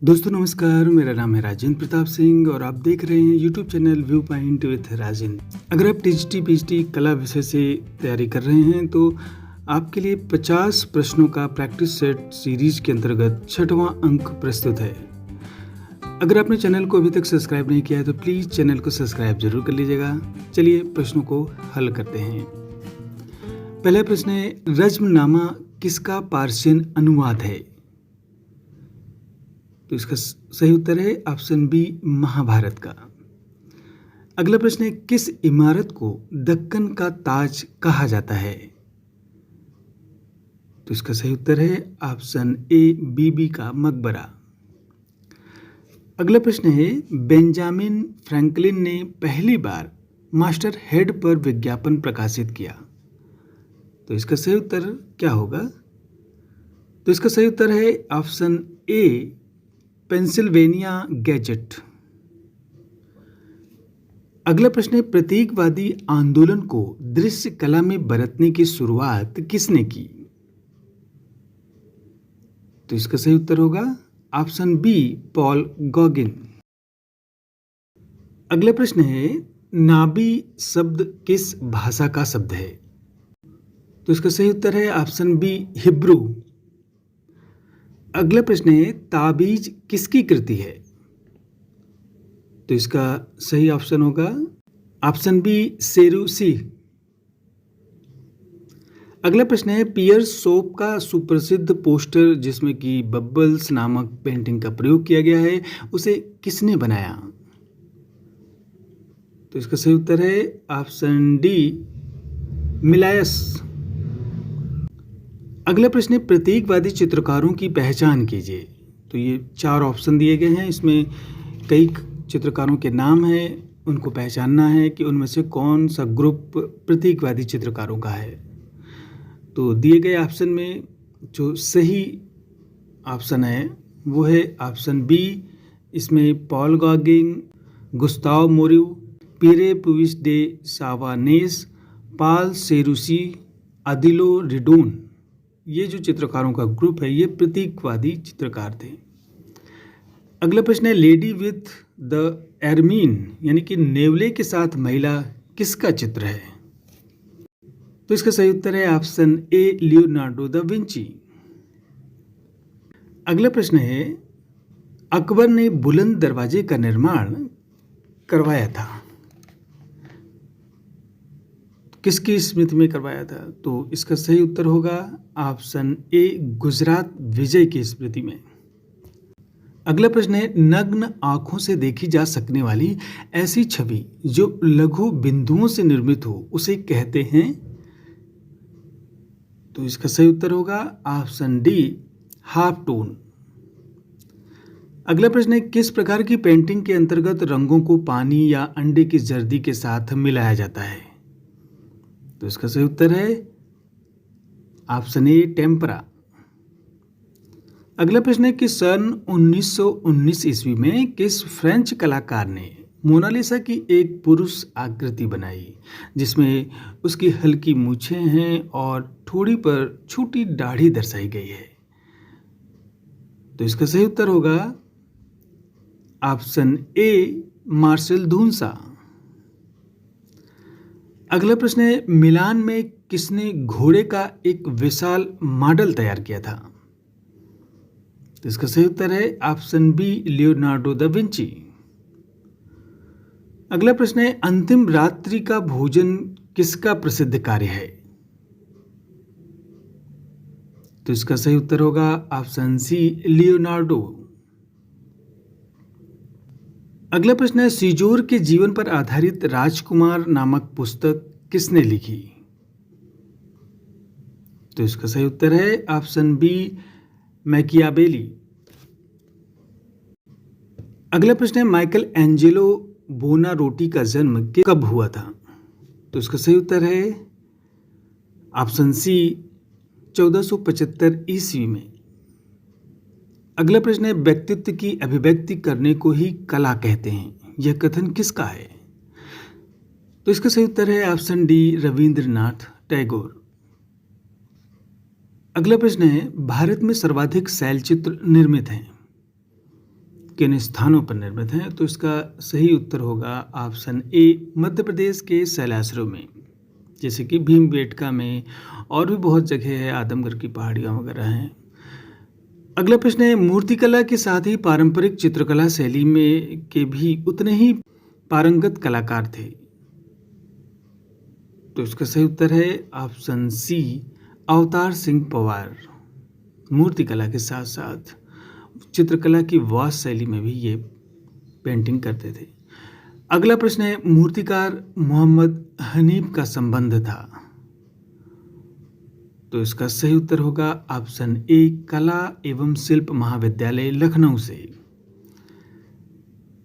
दोस्तों नमस्कार, मेरा नाम है राजेंद्र प्रताप सिंह और आप देख रहे हैं YouTube channel view point with Rajendra. अगर आप टीजीटी पीएचडी कला विषय से तैयारी कर रहे हैं तो आपके लिए 50 प्रश्नों का प्रैक्टिस सेट सीरीज के अंतर्गत 6वां अंक प्रस्तुत है। अगर आपने चैनल को अभी तक सब्सक्राइब नहीं किया है तो प्लीज़ चैनल को सब्सक्राइब जरूर कर लीजिएगा। चलिए प्रश्नों को हल करते हैं। पहला प्रश्न है, रज्मनामा किसका पार्शियन अनुवाद है? तो इसका सही उत्तर है ऑप्शन बी, महाभारत का। अगला प्रश्न है, किस इमारत को दक्कन का ताज कहा जाता है? तो इसका सही उत्तर है ऑप्शन ए, बीबी का मकबरा। अगला प्रश्न है, बेंजामिन फ्रैंकलिन ने पहली बार मास्टर हेड पर विज्ञापन प्रकाशित किया। तो इसका सही उत्तर क्या होगा? तो इसका सही उत्तर है ऑप्शन ए, पेंसिल्वेनिया गैजेट। अगला प्रश्न है, प्रतीकवादी आंदोलन को दृश्य कला में बरतने की शुरुआत किसने की? तो इसका सही उत्तर होगा ऑप्शन बी, पॉल गॉगिन। अगला प्रश्न है, नाबी शब्द किस भाषा का शब्द है? तो इसका सही उत्तर है ऑप्शन बी, हिब्रू। अगला प्रश्न है, ताबीज किसकी कृति है? तो इसका सही ऑप्शन होगा ऑप्शन बी, सेरूसी। अगला प्रश्न है, पियर सोप का सुप्रसिद्ध पोस्टर जिसमें कि बबल्स नामक पेंटिंग का प्रयोग किया गया है, उसे किसने बनाया? तो इसका सही उत्तर है ऑप्शन डी, मिलायस। अगला प्रश्न है, प्रतीकवादी चित्रकारों की पहचान कीजिए। तो ये 4 ऑप्शन दिए गए हैं, इसमें कई चित्रकारों के नाम हैं, उनको पहचानना है कि उनमें से कौन सा ग्रुप प्रतीकवादी चित्रकारों का है। तो दिए गए ऑप्शन में जो सही ऑप्शन है वो है ऑप्शन बी, इसमें Paul Gauguin, Gustave Moreau, Pierre Puvis de Chavannes, Paul Serusier, Odilon Redon, ये जो चित्रकारों का ग्रुप है ये प्रतीकवादी चित्रकार थे। अगला प्रश्न है, लेडी विथ द एरमीन यानी कि नेवले के साथ महिला किसका चित्र है? तो इसका सही उत्तर है option A, Leonardo da Vinci. अगला प्रश्न है, अकबर ने बुलंद दरवाजे का निर्माण करवाया था, किसकी स्मृति में करवाया था? तो इसका सही उत्तर होगा ऑप्शन ए, गुजरात विजय की स्मृति में। अगला प्रश्न है, नग्न आंखों से देखी जा सकने वाली ऐसी छवि जो लघु बिंदुओं से निर्मित हो उसे कहते हैं? तो इसका सही उत्तर होगा ऑप्शन डी, हाफ टोन। अगला प्रश्न है, किस प्रकार की पेंटिंग के अंतर्गत रंगों को पानी या अंडे की जर्दी के साथ मिलाया जाता है? तो इसका सही उत्तर है ऑप्शन ए, टेम्परा। अगला प्रश्न है कि सन 1919 ईस्वी में किस फ्रेंच कलाकार ने मोनालिसा की एक पुरुष आकृति बनाई जिसमें उसकी हल्की मूछें हैं और ठोड़ी पर छोटी दाढ़ी दर्शाई गई है? तो इसका सही उत्तर होगा ऑप्शन ए, मार्सेल धूंसा। अगला प्रश्न है, मिलान में किसने घोड़े का एक विशाल मॉडल तैयार किया था? तो इसका सही उत्तर है option B, Leonardo da Vinci. अगला प्रश्न है, अंतिम रात्रि का भोजन किसका प्रसिद्ध कार्य है? तो इसका सही उत्तर होगा ऑप्शन सी, लियोनार्डो। अगला प्रश्न है, सीजोर के जीवन पर आधारित राजकुमार नामक पुस्तक किसने लिखी? तो इसका सही उत्तर है ऑप्शन बी, मैकियावेली। अगला प्रश्न है, माइकल एंजेलो बोनारोटी का जन्म कब हुआ था? तो इसका सही उत्तर है ऑप्शन सी, 1475 ईस्वी में। अगला प्रश्न है, व्यक्तित्व की अभिव्यक्ति करने को ही कला कहते हैं, यह कथन किसका है? तो इसका सही उत्तर है ऑप्शन डी, रविंद्रनाथ टैगोर। अगला प्रश्न है, भारत में सर्वाधिक शैलचित्र निर्मित हैं? किन स्थानों पर निर्मित हैं? तो इसका सही उत्तर होगा ऑप्शन ए, मध्य प्रदेश के शैलाश्रयों में, जैसे कि भीमबेटका में, और भी बहुत जगह है, आदमगढ़ की पहाड़ियाँ वगैरह हैं। अगला प्रश्न है, मूर्तिकला के साथ ही पारंपरिक चित्रकला शैली में के भी उतने ही पारंगत कलाकार थे। तो इसका सही उत्तर है ऑप्शन सी, अवतार सिंह पवार। मूर्तिकला के साथ साथ चित्रकला की वास्त शैली में भी ये पेंटिंग करते थे। अगला प्रश्न है, मूर्तिकार मोहम्मद हनीफ का संबंध था। तो इसका सही उत्तर होगा ऑप्शन ए, कला एवं शिल्प महाविद्यालय लखनऊ से।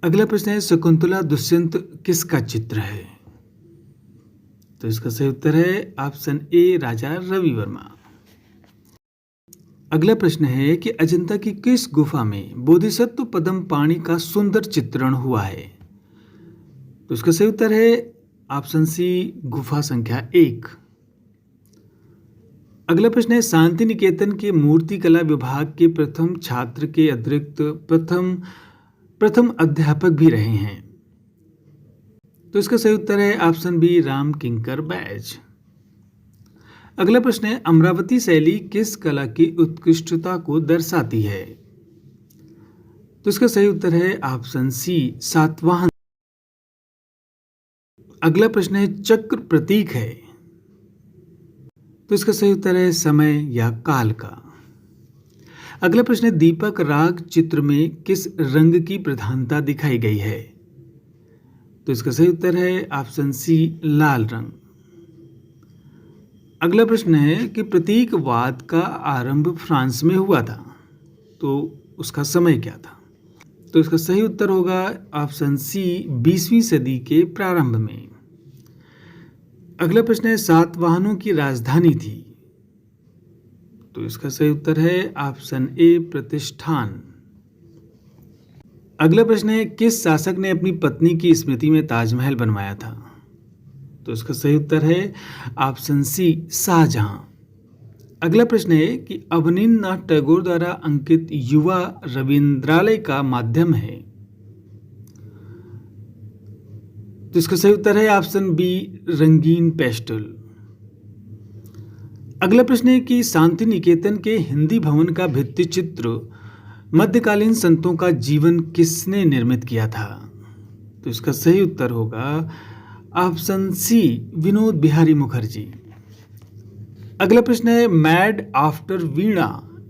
अगला प्रश्न है, शकुंतला दुष्यंत किसका चित्र है? तो इसका सही उत्तर है ऑप्शन ए, राजा रवि वर्मा। अगला प्रश्न है कि अजंता की किस गुफा में बोधिसत्व पद्म पाणि का सुंदर चित्रण हुआ है? तो इसका सही उत्तर है ऑप्शन सी, गुफा संख्या 1। अगला प्रश्न है, शांति निकेतन के मूर्तिकला विभाग के प्रथम छात्र के अतिरिक्त प्रथम अध्यापक भी रहे हैं। तो इसका सही उत्तर है ऑप्शन बी, राम किंकर बैज। अगला प्रश्न है, अमरावती शैली किस कला की उत्कृष्टता को दर्शाती है? तो इसका सही उत्तर है ऑप्शन सी, सातवाहन। अगला प्रश्न है, चक्र प्रतीक है। तो इसका सही उत्तर है समय या काल का। अगला प्रश्न है, दीपक राग चित्र में किस रंग की प्रधानता दिखाई गई है? तो इसका सही उत्तर है ऑप्शन सी, लाल रंग। अगला प्रश्न है कि प्रतीकवाद का आरंभ फ्रांस में हुआ था, तो उसका समय क्या था? तो इसका सही उत्तर होगा ऑप्शन सी, 20वीं सदी के प्रारंभ में। अगला प्रश्न है, सातवाहनों की राजधानी थी। तो इसका सही उत्तर है ऑप्शन ए, प्रतिष्ठान। अगला प्रश्न है, किस शासक ने अपनी पत्नी की स्मृति में ताजमहल बनवाया था? तो इसका सही उत्तर है ऑप्शन सी, शाहजहां। अगला प्रश्न है कि अवनींद्रनाथ टैगोर द्वारा अंकित युवा रविंद्रालय का माध्यम है। तो इसका सही उत्तर है ऑप्शन बी, रंगीन पेस्टल। अगला प्रश्न है कि शांति निकेतन के हिंदी भवन का भित्ति चित्र मध्यकालीन संतों का जीवन किसने निर्मित किया था? तो इसका सही उत्तर होगा ऑप्शन सी, विनोद बिहारी मुखर्जी। अगला प्रश्न है, मैड आफ्टर वीणा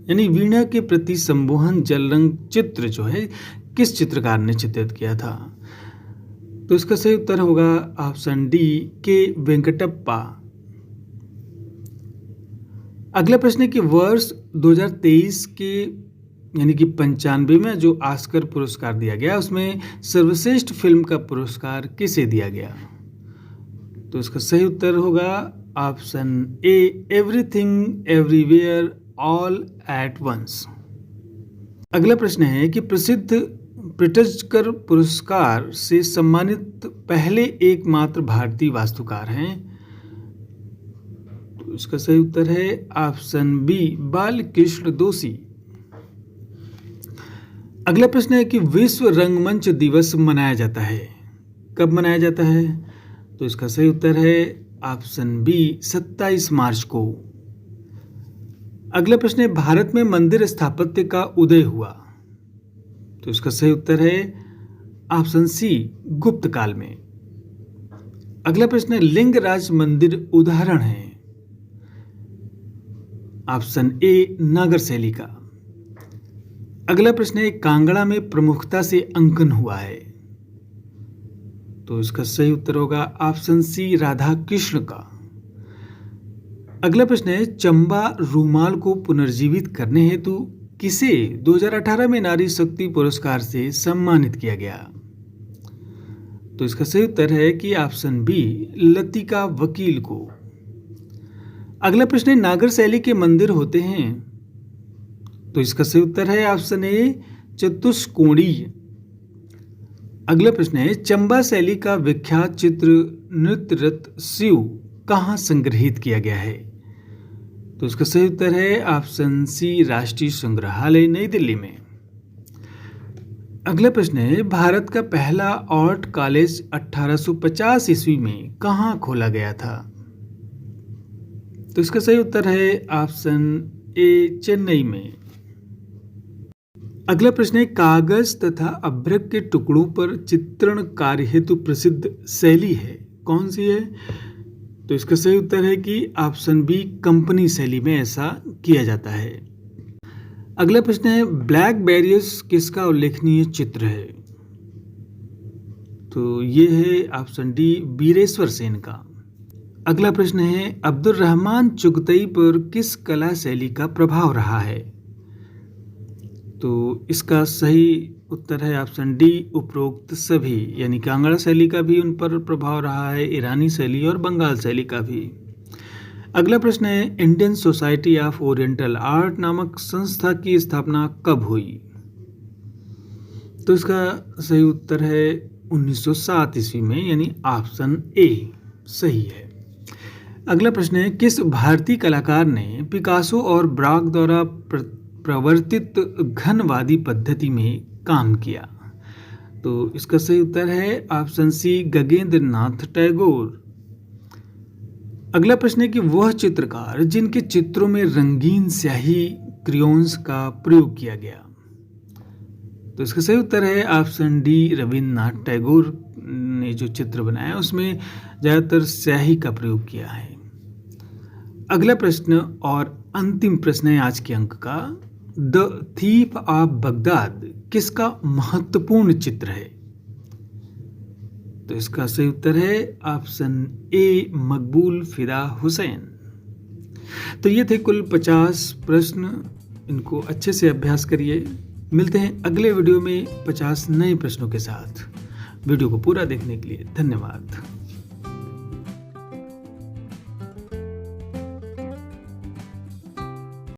यानी वीणा के प्रति संमोहन जल रंग चित्र जो है किस चित्रकार ने चित्रित किया था? तो इसका सही उत्तर होगा ऑप्शन डी, के वेंकटप्पा। अगला प्रश्न है कि वर्ष 2023 के यानी कि 95वें जो ऑस्कर पुरस्कार दिया गया, उसमें सर्वश्रेष्ठ फिल्म का पुरस्कार किसे दिया गया? तो इसका सही उत्तर होगा option A, everything everywhere all at once. अगला प्रश्न है कि प्रसिद्ध प्रिट्जकर पुरस्कार से सम्मानित पहले एकमात्र भारतीय वास्तुकार हैं। तो इसका सही उत्तर है ऑप्शन बी, बालकृष्ण दोषी। अगला प्रश्न है कि विश्व रंगमंच दिवस मनाया जाता है, कब मनाया जाता है? तो इसका सही उत्तर है ऑप्शन बी, 27 मार्च को। अगला प्रश्न है, भारत में मंदिर स्थापत्य का उदय हुआ। तो इसका सही उत्तर है ऑप्शन सी, गुप्त काल में। अगला प्रश्न है, लिंगराज मंदिर उदाहरण है। ऑप्शन ए, नागर शैली का। अगला प्रश्न है, कांगड़ा में प्रमुखता से अंकन हुआ है। तो इसका सही उत्तर होगा ऑप्शन सी, राधा कृष्ण का। अगला प्रश्न है, चंबा रूमाल को पुनर्जीवित करने हेतु किसे 2018 में नारी शक्ति पुरस्कार से सम्मानित किया गया? तो इसका सही उत्तर है कि ऑप्शन बी, लतिका वकील को। अगला प्रश्न है, नागर शैली के मंदिर होते हैं। तो इसका सही उत्तर है ऑप्शन ए, चतुष्कोणीय। अगला प्रश्न है, चंबा शैली का विख्यात चित्र नृत्य रथ शिव कहाँ संग्रहित किया गया है? तो इसका सही उत्तर है ऑप्शन सी, राष्ट्रीय संग्रहालय नई दिल्ली में। अगला प्रश्न है, भारत का पहला आर्ट कॉलेज 1850 ईस्वी में कहाँ खोला गया था? तो इसका सही उत्तर है ऑप्शन ए, चेन्नई में। अगला प्रश्न है, कागज तथा अभ्रक के टुकड़ों पर चित्रण कार्य हेतु प्रसिद्ध शैली है, कौन सी है? तो इसका सही उत्तर है कि ऑप्शन बी, कंपनी शैली में ऐसा किया जाता है। अगला प्रश्न है, ब्लैक बैरियर्स किसका उल्लेखनीय चित्र है? तो ये है ऑप्शन डी, वीरेश्वर सेन का। अगला प्रश्न है, अब्दुल रहमान चुगतई पर किस कला शैली का प्रभाव रहा है? तो इसका सही उत्तर है ऑप्शन डी, उपरोक्त सभी, यानी कांगड़ा शैली का भी उन पर प्रभाव रहा है, ईरानी शैली और बंगाल शैली का भी। अगला प्रश्न है, Indian society of oriental art नामक संस्था की स्थापना कब हुई? तो इसका सही उत्तर है 1907 ईस्वी में, यानी ऑप्शन ए सही है। अगला प्रश्न है, किस भारतीय कलाकार ने पिकासो और ब्राक द्वारा प्रवर्तित घनवादी पद्धति में काम किया? तो इसका सही उत्तर है ऑप्शन सी, गगनेंद्र नाथ टैगोर। अगला प्रश्न है कि वह चित्रकार जिनके चित्रों में रंगीन स्याही क्रियोन्स का प्रयोग किया गया? तो इसका सही उत्तर है ऑप्शन डी, रविन्द्रनाथ टैगोर ने जो चित्र बनाया उसमें ज़्यादातर स्याही का प्रयोग किया है। अगला प्रश्न और अंतिम प्रश्न है आज के अंक का, द थीफ ऑफ बगदाद किसका महत्वपूर्ण चित्र है? तो इसका सही उत्तर है ऑप्शन ए, मकबूल फिदा हुसैन। तो ये थे कुल 50 प्रश्न, इनको अच्छे से अभ्यास करिए। मिलते हैं अगले वीडियो में 50 नए प्रश्नों के साथ। वीडियो को पूरा देखने के लिए धन्यवाद।